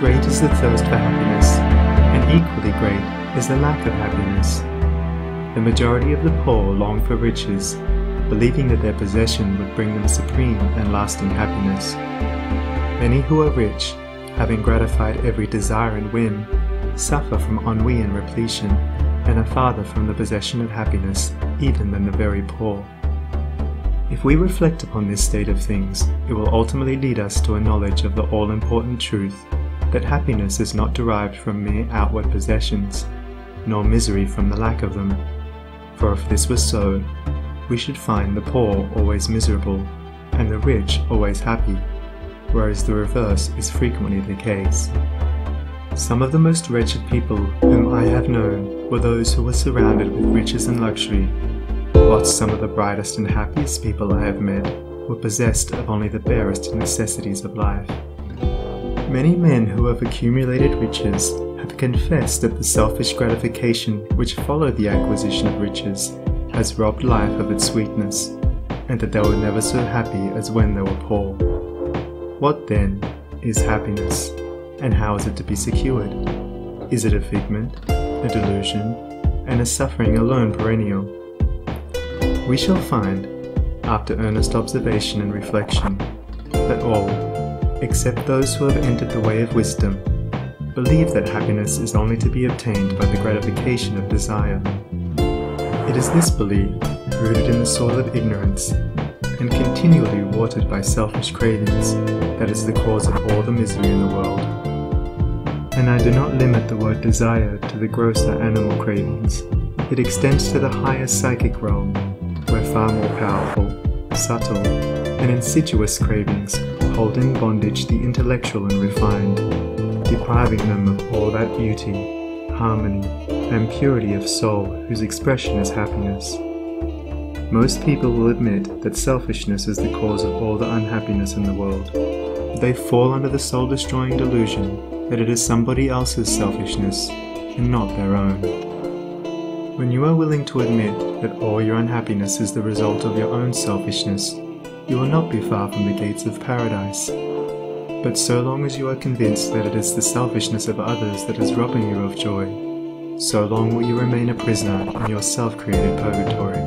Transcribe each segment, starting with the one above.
Great is the thirst for happiness, and equally great is the lack of happiness. The majority of the poor long for riches, believing that their possession would bring them supreme and lasting happiness. Many who are rich, having gratified every desire and whim, suffer from ennui and repletion, and are farther from the possession of happiness even than the very poor. If we reflect upon this state of things, it will ultimately lead us to a knowledge of the all-important truth that happiness is not derived from mere outward possessions, nor misery from the lack of them. For if this was so, we should find the poor always miserable, and the rich always happy, whereas the reverse is frequently the case. Some of the most wretched people whom I have known were those who were surrounded with riches and luxury, whilst some of the brightest and happiest people I have met were possessed of only the barest necessities of life. Many men who have accumulated riches have confessed that the selfish gratification which followed the acquisition of riches has robbed life of its sweetness, and that they were never so happy as when they were poor. What then is happiness, and how is it to be secured? Is it a figment, a delusion, and a suffering alone perennial? We shall find, after earnest observation and reflection, that all, except those who have entered the way of wisdom, believe that happiness is only to be obtained by the gratification of desire. It is this belief, rooted in the soil of ignorance, and continually watered by selfish cravings, that is the cause of all the misery in the world. And I do not limit the word desire to the grosser animal cravings. It extends to the higher psychic realm, where far more powerful, subtle, and insidious cravings hold in bondage the intellectual and refined, depriving them of all that beauty, harmony, and purity of soul whose expression is happiness. Most people will admit that selfishness is the cause of all the unhappiness in the world. They fall under the soul-destroying delusion that it is somebody else's selfishness and not their own. When you are willing to admit that all your unhappiness is the result of your own selfishness, you will not be far from the gates of paradise. But so long as you are convinced that it is the selfishness of others that is robbing you of joy, so long will you remain a prisoner in your self-created purgatory.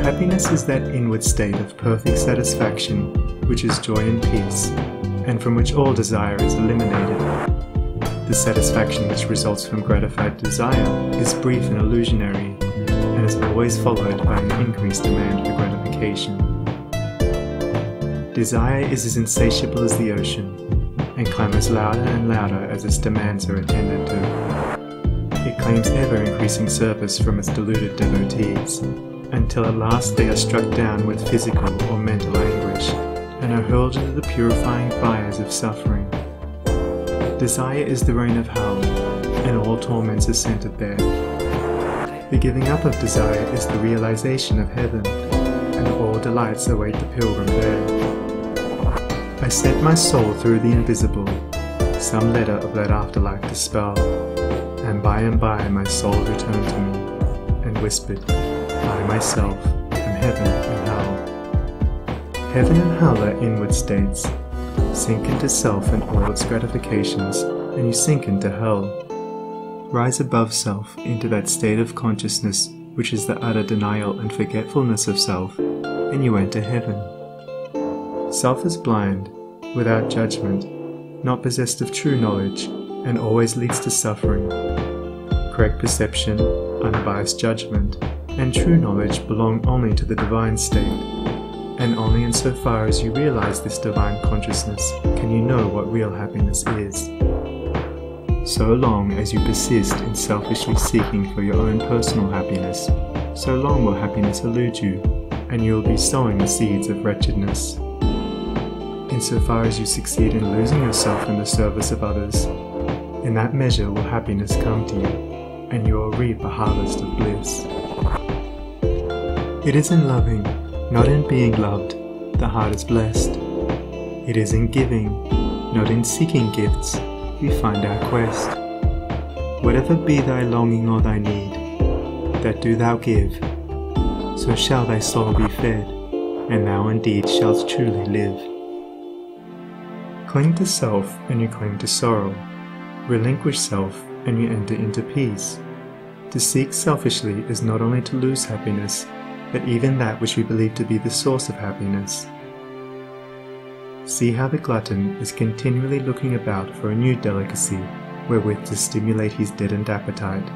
Happiness is that inward state of perfect satisfaction which is joy and peace, and from which all desire is eliminated. The satisfaction which results from gratified desire is brief and illusionary, and is always followed by an increased demand for gratification. Desire is as insatiable as the ocean, and clamours louder and louder as its demands are attended to. It claims ever-increasing service from its deluded devotees, until at last they are struck down with physical or mental anguish, and are hurled into the purifying fires of suffering. Desire is the reign of hell, and all torments are centered there. The giving up of desire is the realization of heaven, and all delights await the pilgrim there. I sent my soul through the invisible, some letter of that afterlife to spell, and by my soul returned to me, and whispered, I myself am heaven and hell. Heaven and hell are inward states. Sink into self and all its gratifications, and you sink into hell. Rise above self into that state of consciousness which is the utter denial and forgetfulness of self, and you enter heaven. Self is blind, without judgment, not possessed of true knowledge, and always leads to suffering. Correct perception, unbiased judgment, and true knowledge belong only to the divine state, and only insofar as you realize this divine consciousness can you know what real happiness is. So long as you persist in selfishly seeking for your own personal happiness, so long will happiness elude you, and you will be sowing the seeds of wretchedness. Insofar as you succeed in losing yourself in the service of others, in that measure will happiness come to you, and you will reap a harvest of bliss. It is in loving, not in being loved, the heart is blessed. It is in giving, not in seeking gifts, we find our quest. Whatever be thy longing or thy need, that do thou give, so shall thy soul be fed, and thou indeed shalt truly live. Cling to self and you cling to sorrow. Relinquish self and you enter into peace. To seek selfishly is not only to lose happiness, but even that which we believe to be the source of happiness. See how the glutton is continually looking about for a new delicacy wherewith to stimulate his deadened appetite,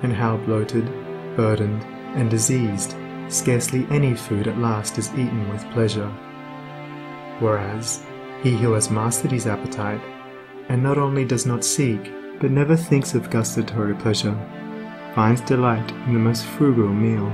and how bloated, burdened, and diseased, scarcely any food at last is eaten with pleasure. Whereas, he who has mastered his appetite, and not only does not seek, but never thinks of gustatory pleasure, finds delight in the most frugal meal.